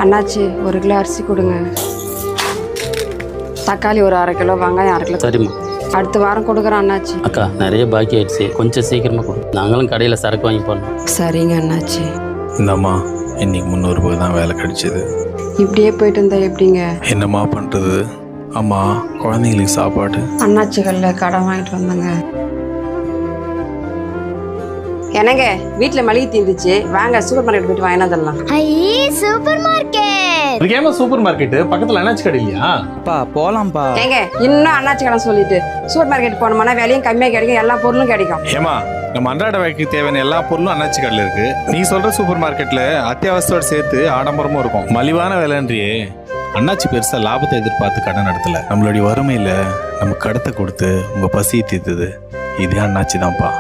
அண்ணாச்சி 1 கிலோ அரிசி கொடுங்க. தக்காளி ஒரு 1/2 கிலோ, வெங்காயம் 1/2 கிலோ. சரிம்மா. அடுத்த வாரம் கொடுக்குறேன் அண்ணாச்சி. அக்கா நிறைய பாக்கி ஆயிடுச்சு, கொஞ்சம் சீக்கிரமாக கொடு. நாங்களும் கடையில் சரக்கு வாங்கி போடணும். சரிங்க அண்ணாச்சி. இந்தம்மா இன்னைக்கு 300 ரூபாய் தான் வேலை கிடைச்சிது. இப்படியே போயிட்டு இருந்தா எப்படிங்க? என்னம்மா பண்ணுறது? அம்மா குழந்தைங்களுக்கு சாப்பாடு. அண்ணாச்சிகளில் கடன் வாங்கிட்டு வந்தேங்க. என்னங்க வீட்டில் மளிகை தீர்ந்துச்சு, வாங்க சூப்பர் மார்க்கெட் போயிட்டு வாங்கினா தரலாம். ஐயே சூப்பர் மார்க்கெட். இதுக்கேமா சூப்பர் மார்க்கெட் பக்கத்துல அண்ணாச்சி கடை இல்லையா? பா போலாம்ப்பா. ஏங்க இன்னும் அண்ணாச்சி கடன் சொல்லிட்டு சூப்பர் மார்க்கெட் போனோம்னா விலையும் கம்மியாக கிடைக்கும், எல்லா பொருளும் கிடைக்கும். ஏமா நம்ம அன்றாட வாழ்க்கைக்கு தேவையான எல்லா பொருளும் அண்ணாச்சி கடையில் இருக்கு. நீ சொல்ற சூப்பர் மார்க்கெட்ல அத்தியாவசியோடு சேர்த்து ஆடம்பரமும் இருக்கும். மலிவான விலைன்றியே. அண்ணாச்சி பெருசா லாபத்தை எதிர்பார்த்து கடன் நடத்தல. நம்மளுடைய வறுமையில நம்ம கடத்தை கொடுத்து உங்க பசியை தீர்த்தது இதே அண்ணாச்சி தான்ப்பா.